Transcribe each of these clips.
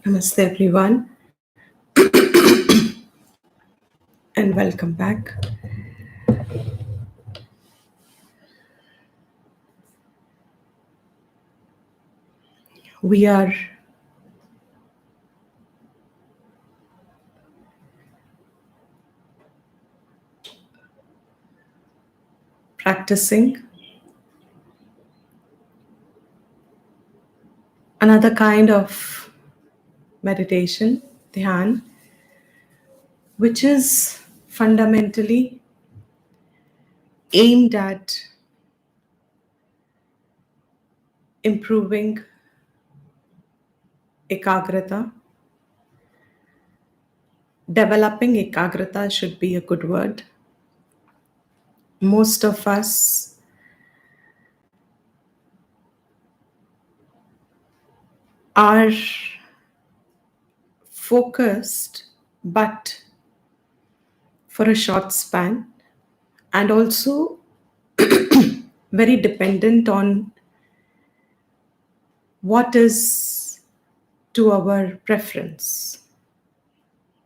Namaste, everyone, and welcome back. We are practicing another kind of meditation, dhyan, which is fundamentally aimed at improving ekagrata. Developing ekagrata should be a good word. Most of us are focused, but for a short span, and also very dependent on what is to our preference.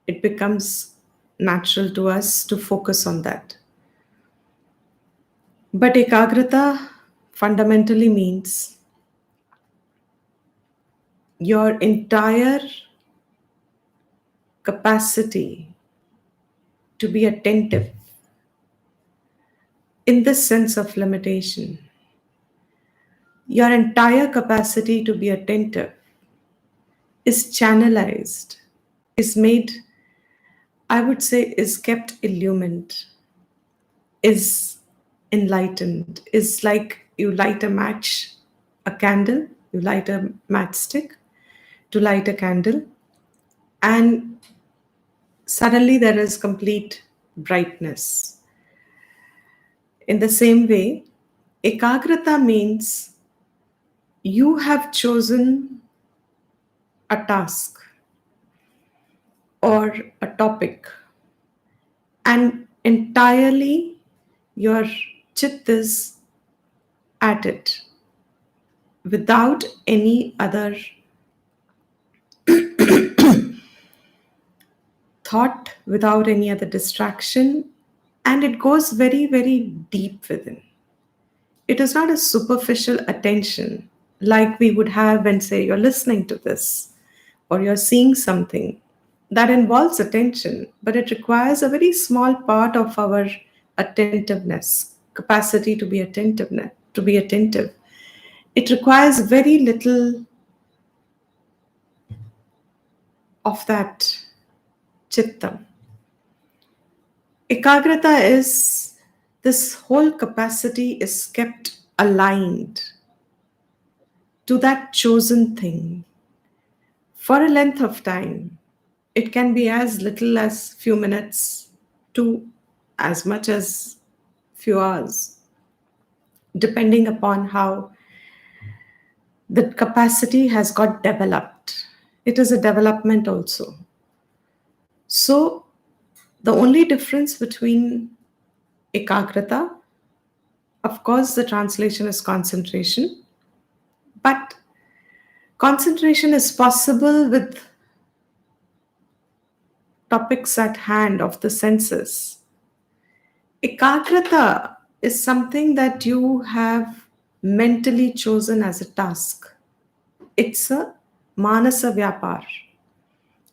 It becomes natural to us to focus on that. But ekagrata fundamentally means your entire capacity to be attentive in this sense of limitation. Your entire capacity to be attentive is channelized, is made, I would say, is kept illumined, is enlightened, is like you light a match, a candle, you light a matchstick to light a candle, and suddenly there is complete brightness. In the same way, ekagrata means you have chosen a task or a topic, and entirely your chit is at it without any other thought, without any other distraction, and it goes very, very deep within. It is not a superficial attention like we would have when, say, you're listening to this or you're seeing something that involves attention, but it requires a very small part of our attentiveness, capacity to be attentiveness, to be attentive. It requires very little of that chittam. Ekagrata is this whole capacity is kept aligned to that chosen thing for a length of time. It can be as little as few minutes to as much as few hours, depending upon how the capacity has got developed. It is a development also. So the only difference between ekagrata, of course, the translation is concentration, but concentration is possible with topics at hand of the senses. Ekagrata is something that you have mentally chosen as a task. It's a manasa vyapar.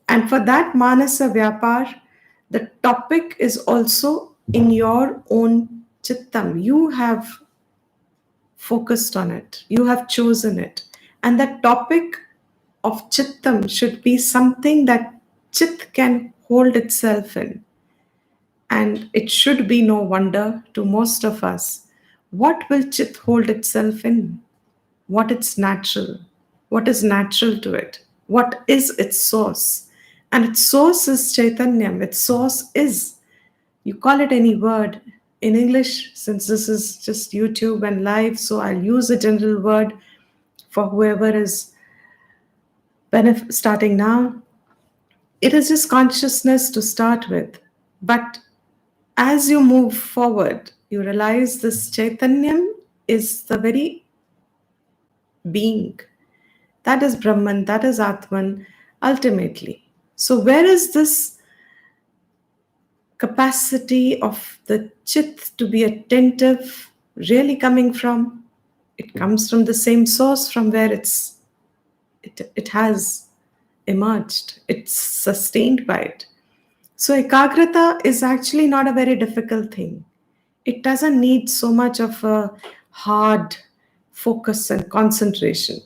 And for that manasa vyapar, the topic is also in your own chittam. You have focused on it, you have chosen it. And that topic of chittam should be something that chit can hold itself in. And it should be no wonder to most of us. What will chit hold itself in? What it's natural? What is natural to it? What is its source? And its source is Chaitanyam. Its source is, you call it any word. In English, since this is just YouTube and live, so I'll use a general word for whoever is starting now. It is just consciousness to start with. But as you move forward, you realize this Chaitanyam is the very being. That is Brahman, that is Atman. ultimately. So, where is this capacity of the chit to be attentive really coming from? It comes from the same source from where it has emerged. It's sustained by it. So ekagrata is actually not a very difficult thing. It doesn't need so much of a hard focus and concentration.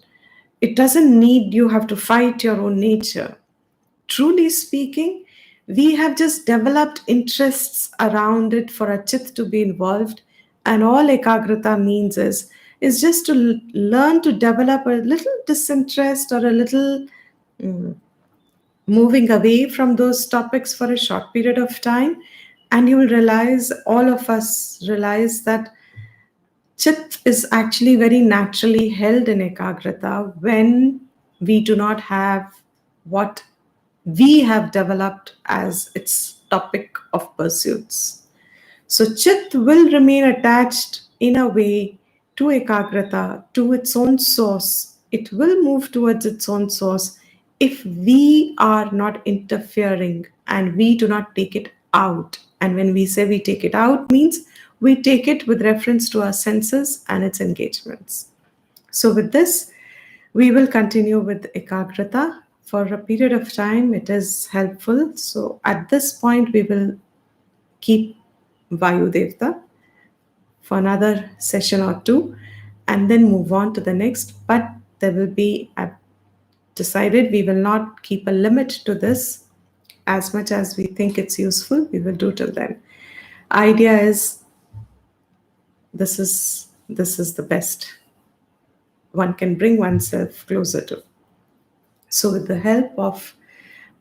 It doesn't need you have to fight your own nature. Truly speaking, we have just developed interests around it for a chit to be involved, and all ekagrata means is just to learn to develop a little disinterest or a little moving away from those topics for a short period of time, and you will realize, all of us realize, that chit is actually very naturally held in ekagrata when we do not have what we have developed as its topic of pursuits. So chit will remain attached in a way to ekagrata, to its own source. It will move towards its own source if we are not interfering and we do not take it out. And when we say we take it out, means we take it with reference to our senses and its engagements. So with this, we will continue with ekagrata for a period of time. It is helpful. So at this point, we will keep Vayu Devata for another session or two and then move on to the next. But there will be, I've decided we will not keep a limit to this. As much as we think it's useful, we will do till then. Idea is this is the best one can bring oneself closer to. So with the help of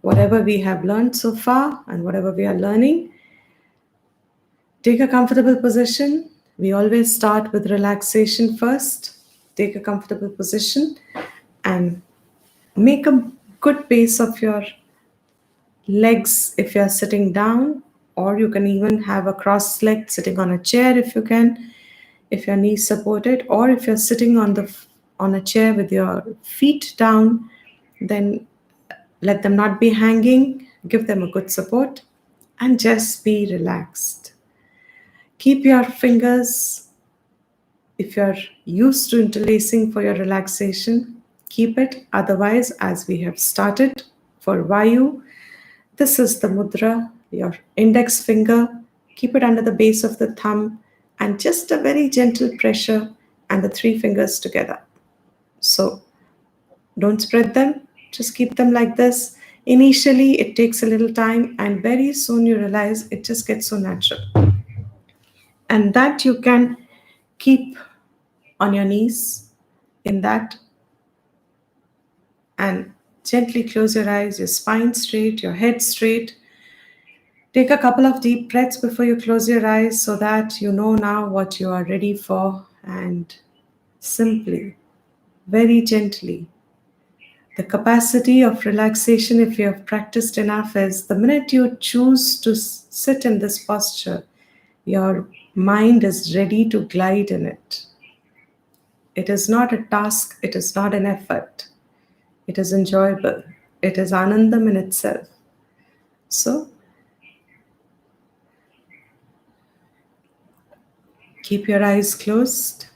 whatever we have learned so far and whatever we are learning, take a comfortable position. We always start with relaxation first. Take a comfortable position and make a good base of your legs if you're sitting down, or you can even have a cross leg sitting on a chair if you can, if your knees supported, or if you're sitting on a chair with your feet down, then let them not be hanging, give them a good support, and just be relaxed. Keep your fingers, if you're used to interlacing for your relaxation, keep it. Otherwise, as we have started for Vayu, this is the mudra, your index finger. Keep it under the base of the thumb and just a very gentle pressure and the three fingers together. So don't spread them, just keep them like this. Initially, it takes a little time, and very soon you realize it just gets so natural. And that you can keep on your knees in that, and gently close your eyes, your spine straight, your head straight. Take a couple of deep breaths before you close your eyes so that you know now what you are ready for, and simply, very gently. The capacity of relaxation, if you have practiced enough, is the minute you choose to sit in this posture, your mind is ready to glide in it. It is not a task, it is not an effort. It is enjoyable. It is anandam in itself. So keep your eyes closed.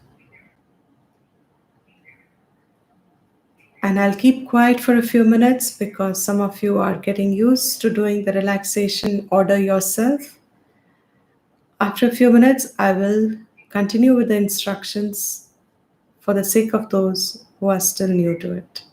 And I'll keep quiet for a few minutes because some of you are getting used to doing the relaxation order yourself. After a few minutes, I will continue with the instructions for the sake of those who are still new to it.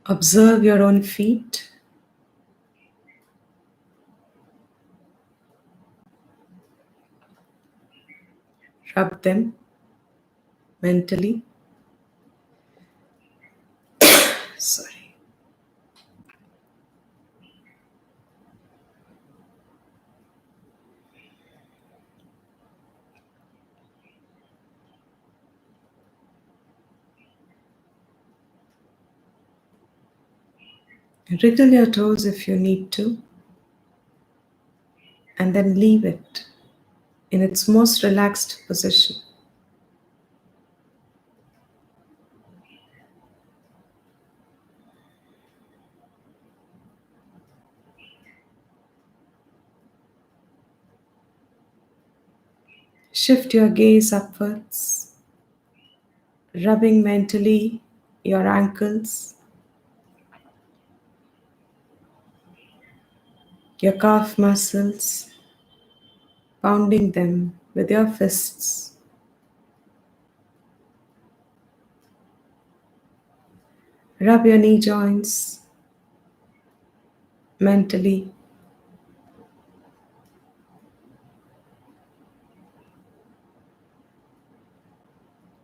Observe your own feet. Rub them mentally. Sorry. Wriggle your toes if you need to, and then leave it in its most relaxed position. Shift your gaze upwards, rubbing mentally your ankles, your calf muscles, pounding them with your fists. Rub your knee joints mentally.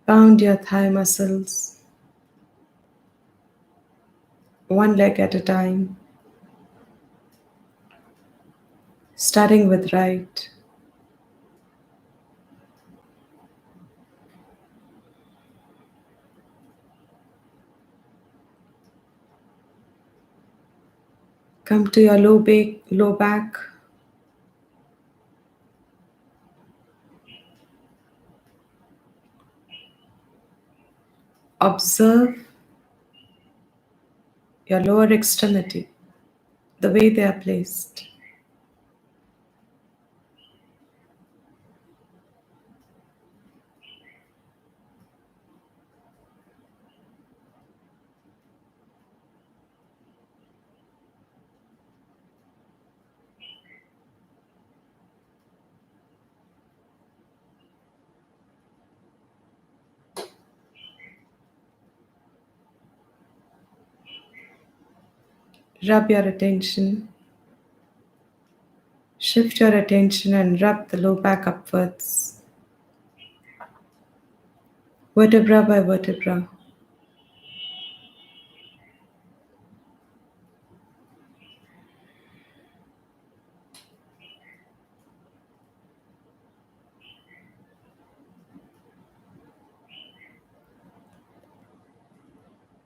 Pound your thigh muscles, one leg at a time, starting with right. Come to your low back. Observe your lower extremity, the way they are placed. Rub your attention, shift your attention and rub the low back upwards, vertebra by vertebra.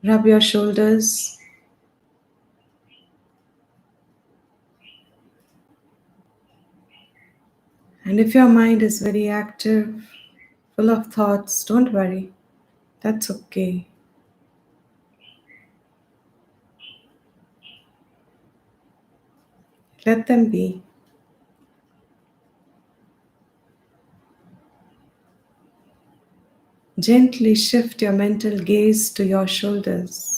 Rub your shoulders, and if your mind is very active, full of thoughts, don't worry, that's okay. Let them be. Gently shift your mental gaze to your shoulders.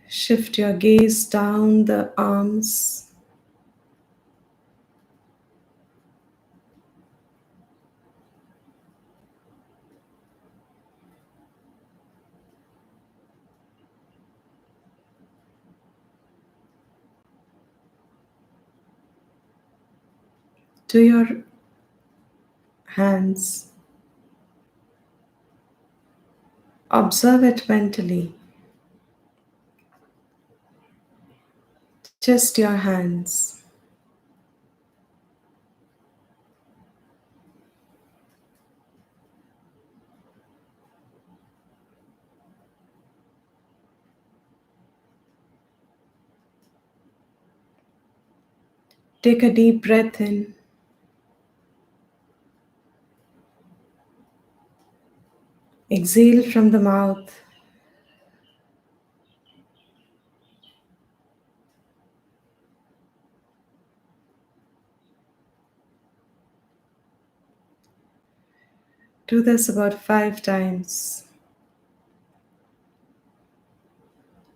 Shift your gaze down the arms, to your hands. Observe it mentally. Just your hands. Take a deep breath in. Exhale from the mouth. Do this about 5 times.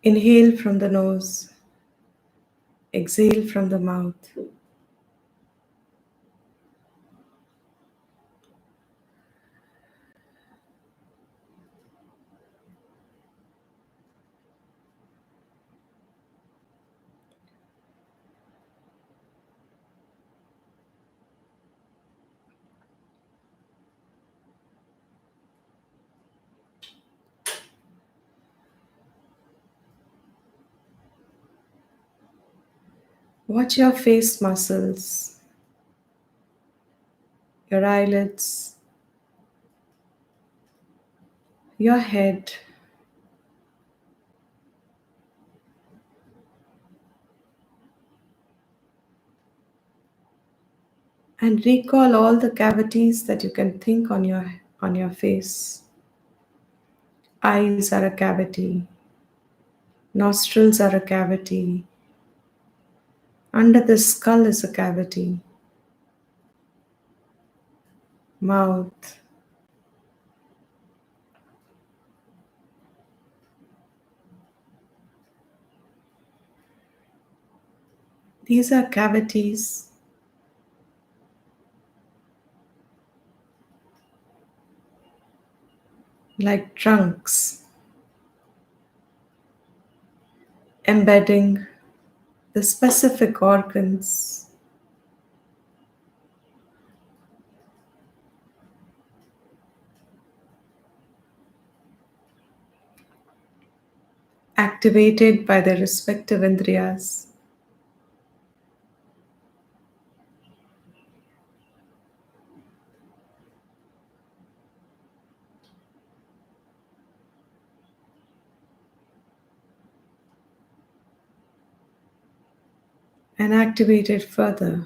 Inhale from the nose. Exhale from the mouth. Watch your face muscles, your eyelids, your head, and recall all the cavities that you can think on your face. Eyes are a cavity, nostrils are a cavity, under the skull is a cavity, mouth. These are cavities like trunks embedding the specific organs, activated by their respective indriyas. And activated further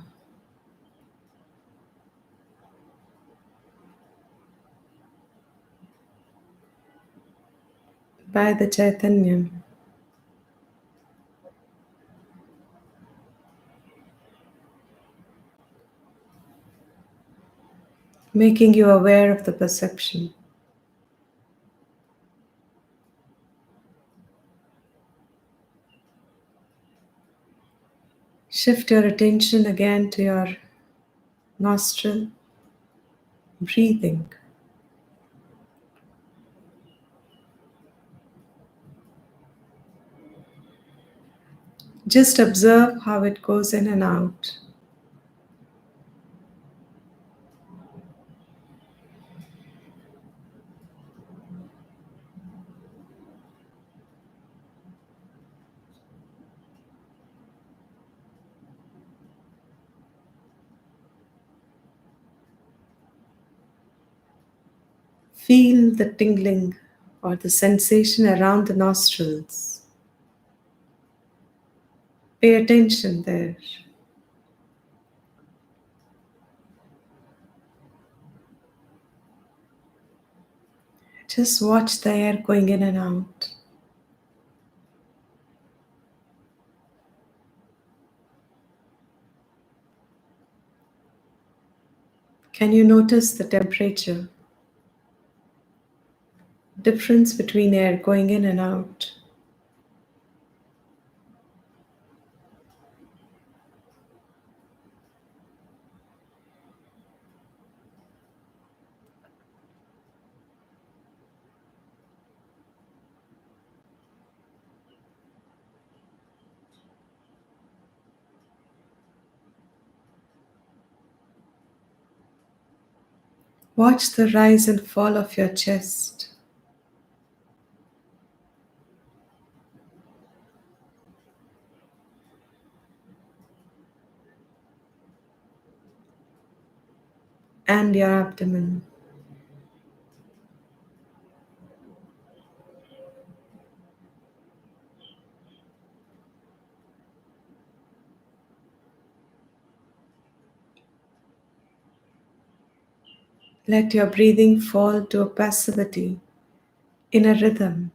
by the Chaitanyam, making you aware of the perception. Shift your attention again to your nostril, breathing. Just observe how it goes in and out. Feel the tingling or the sensation around the nostrils. Pay attention there. Just watch the air going in and out. Can you notice the temperature? Difference between air going in and out. Watch the rise and fall of your chest. And your abdomen. Let your breathing fall to a passivity in a rhythm,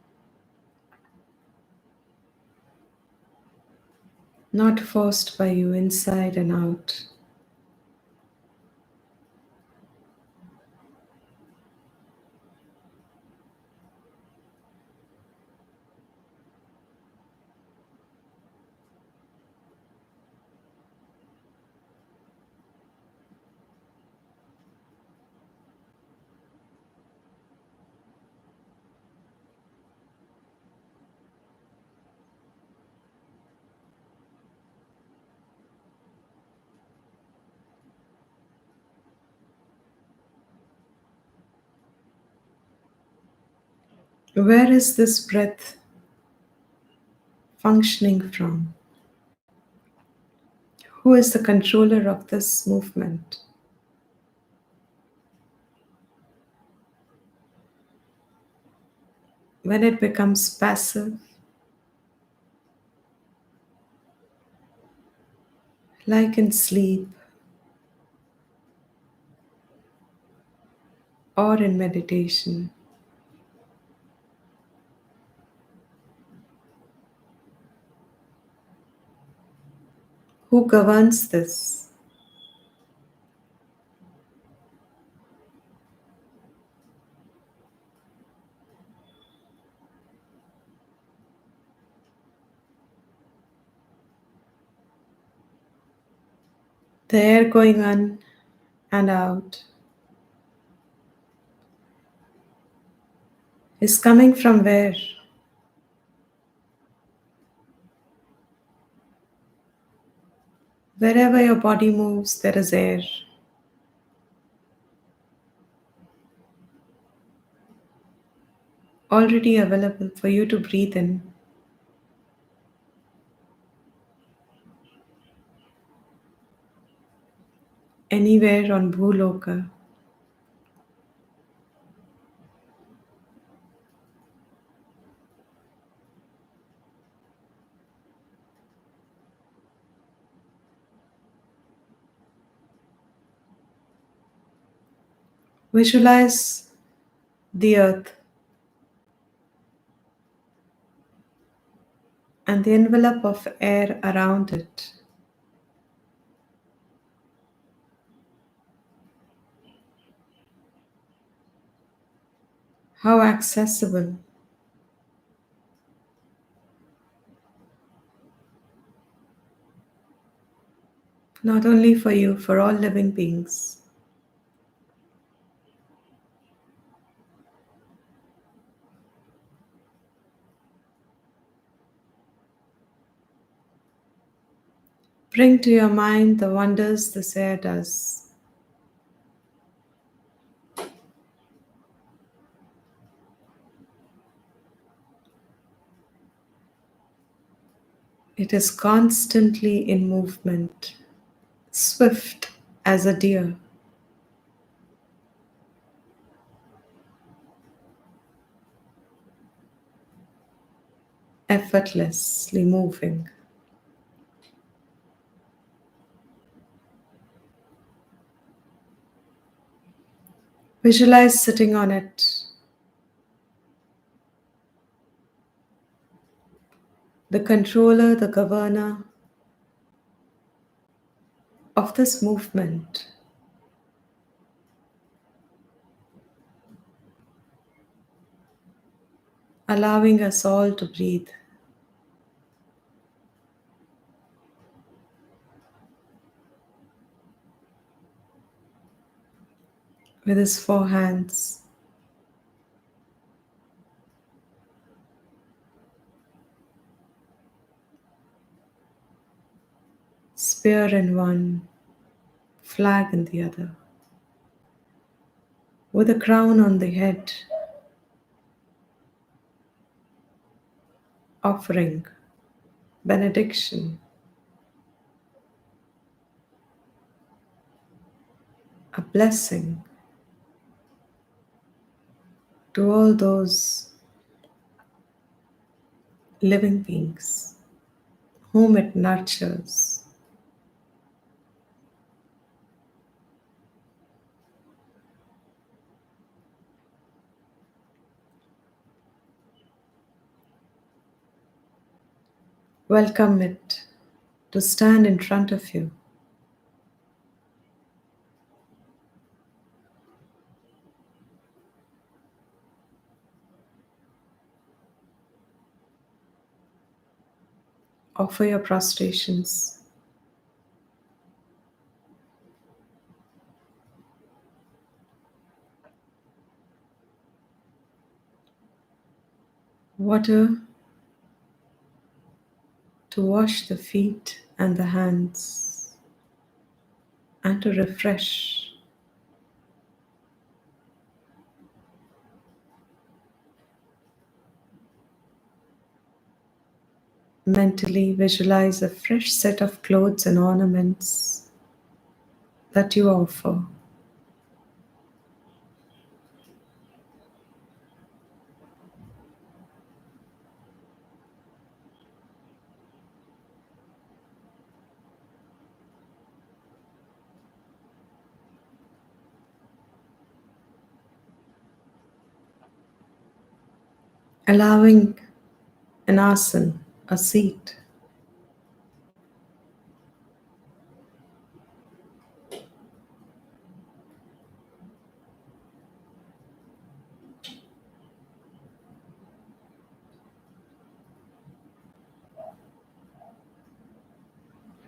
not forced by you inside and out. Where is this breath functioning from? Who is the controller of this movement? When it becomes passive, like in sleep or in meditation, who governs this? The air going in and out is coming from where? Wherever your body moves, there is air already available for you to breathe in. Anywhere on Bhuloka, visualize the earth and the envelope of air around it. How accessible, not only for you, for all living beings. Bring to your mind the wonders this air does. It is constantly in movement, swift as a deer, effortlessly moving. Visualize sitting on it, the controller, the governor of this movement, allowing us all to breathe with his four hands, spear in one, flag in the other, with a crown on the head, offering benediction, a blessing to all those living beings whom it nurtures. Welcome it to stand in front of you. Offer your prostrations. Water to wash the feet and the hands and to refresh. Mentally visualize a fresh set of clothes and ornaments that you offer. Allowing an asan, a seat.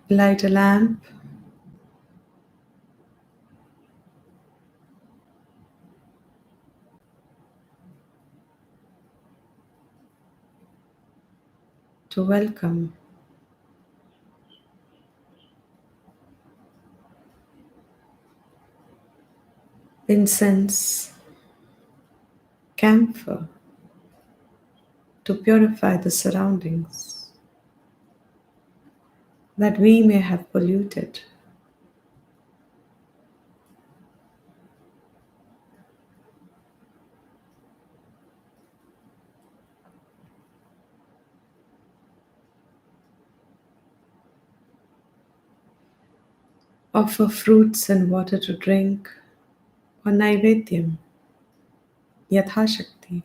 Light a lamp. To welcome. Incense, camphor, to purify the surroundings that we may have polluted. Offer fruits and water to drink, or naivedyam, yathashakti.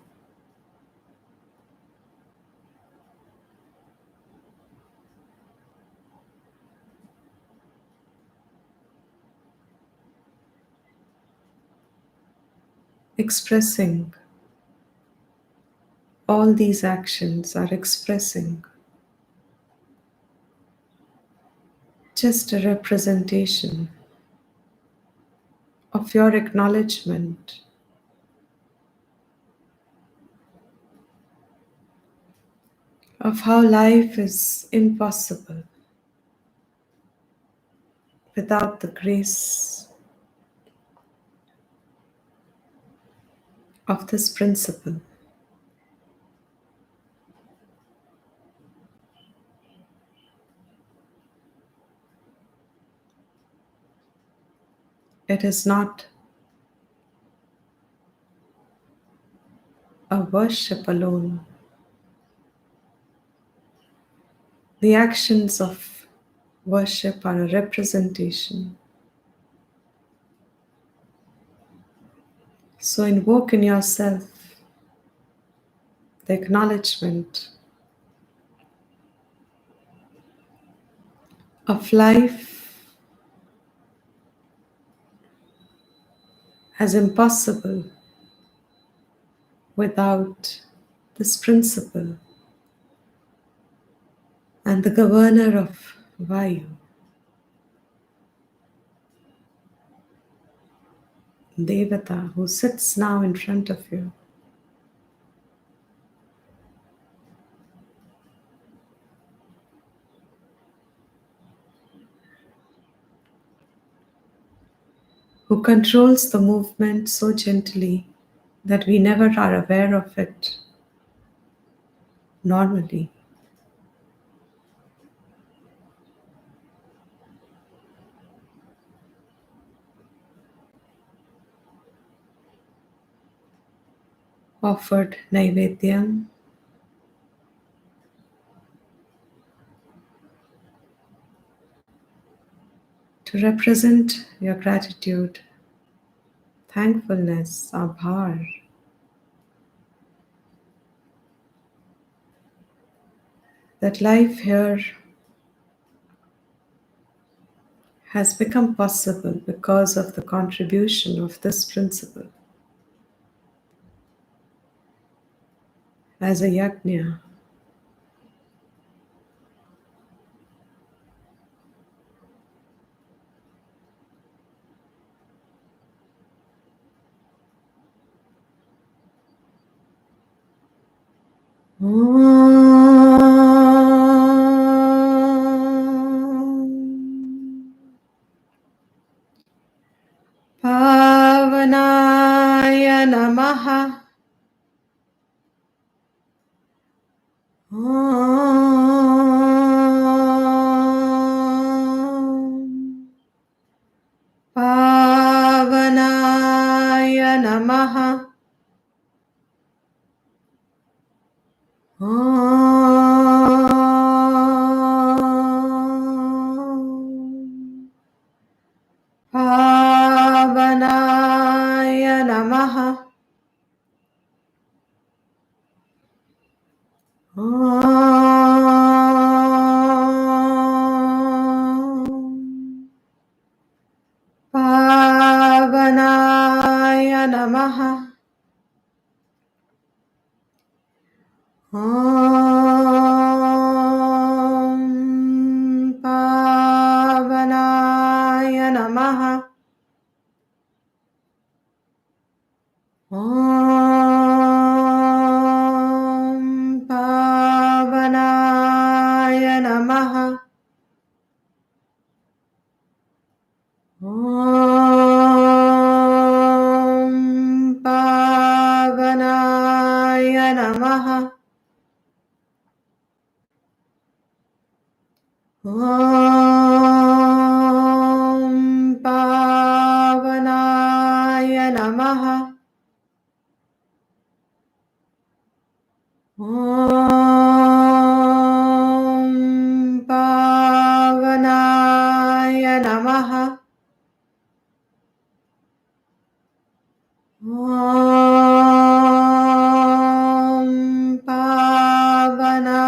Expressing all these actions are expressing just a representation of your acknowledgement of how life is impossible without the grace of this principle. It is not a worship alone. The actions of worship are a representation. So invoke in yourself the acknowledgement of life as impossible without this principle and the governor of Vayu, Devata, who sits now in front of you. Who controls the movement so gently that we never are aware of it normally. Offered Naivedyam to represent your gratitude, thankfulness, abhar, that life here has become possible because of the contribution of this principle as a yajna. Pavanaya Namaha. Namaha. Om Pavanaya Namaha. Om Pavanaya Namaha. Om Pavanaya Namaha. Om Pavanaya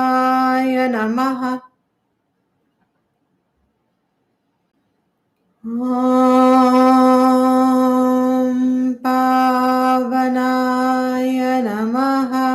Namaha. Om Pavanaya Namaha.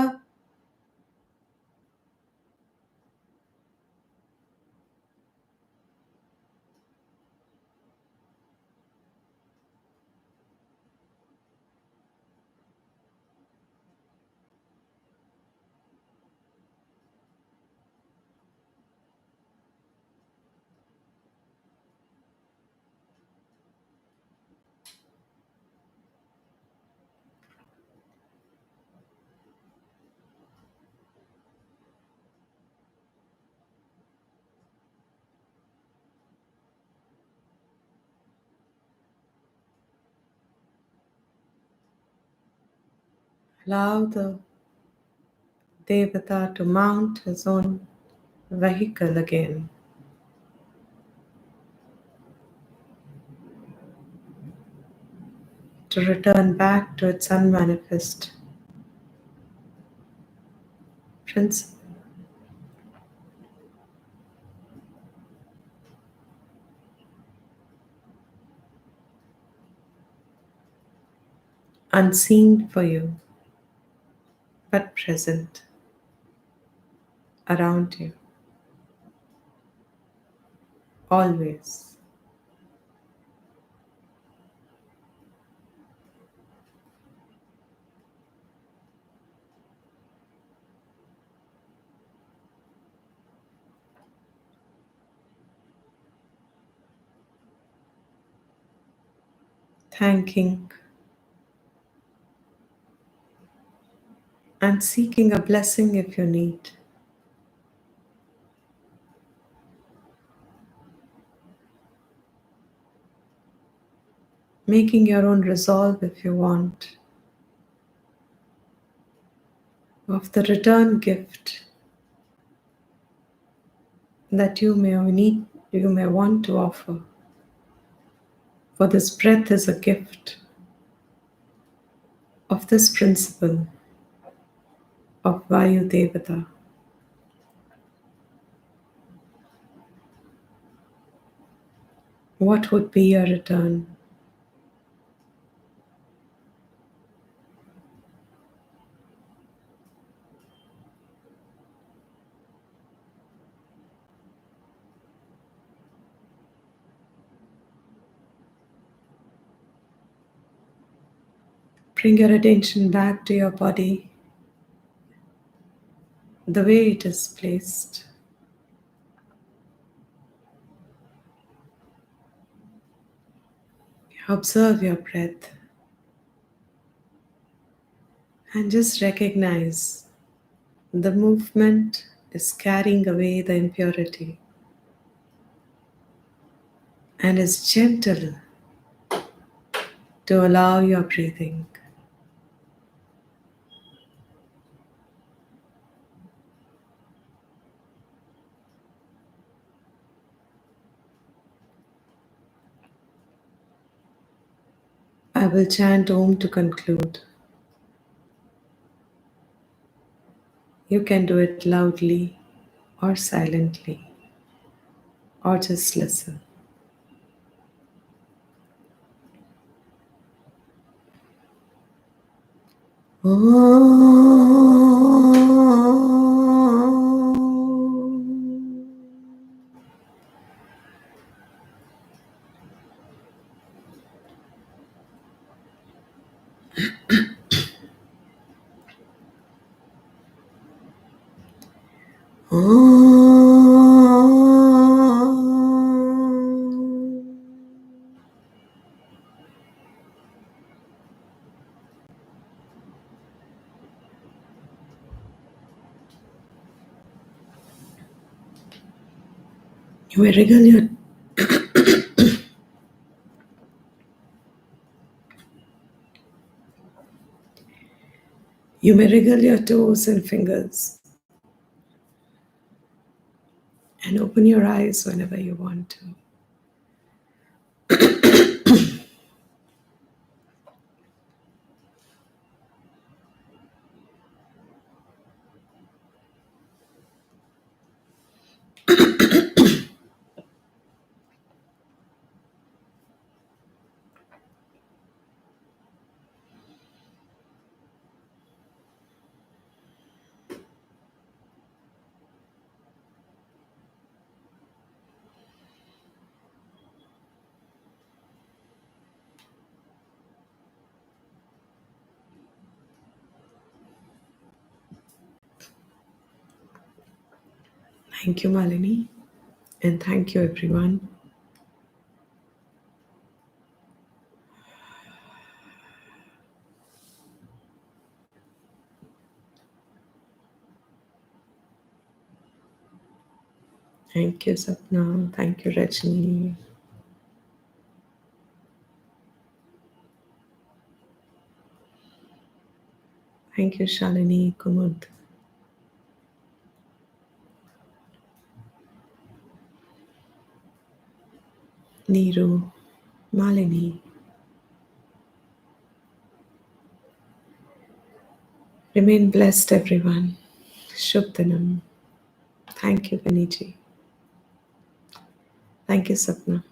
Allow the Devata to mount his own vehicle again, to return back to its unmanifest principle, unseen for you, but present around you, always. Thanking and seeking a blessing if you need. Making your own resolve if you want, of the return gift that you may want to offer. For this breath is a gift of this principle of Vayu Devata. What would be your return? Bring your attention back to your body, the way it is placed. Observe your breath and just recognize the movement is carrying away the impurity and is gentle to allow your breathing. I will chant Om to conclude. You can do it loudly or silently or just listen. Om. You may wriggle your toes and fingers and open your eyes whenever you want to. Thank you, Malini, and thank you, everyone. Thank you, Sapna. Thank you, Rajni. Thank you, Shalini, Kumud, Neeru, Malini. Remain blessed, everyone. Shubdhanam. Thank you, Viniji. Thank you, Sapna.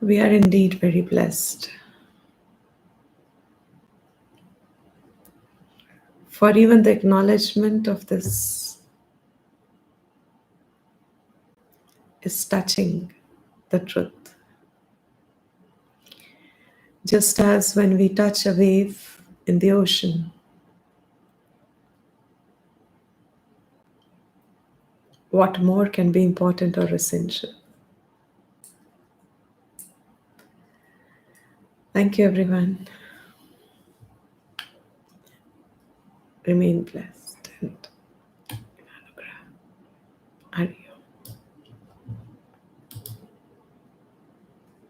We are indeed very blessed. For even the acknowledgement of this is touching the truth. Just as when we touch a wave in the ocean, what more can be important or essential? Thank you, everyone. Remain blessed.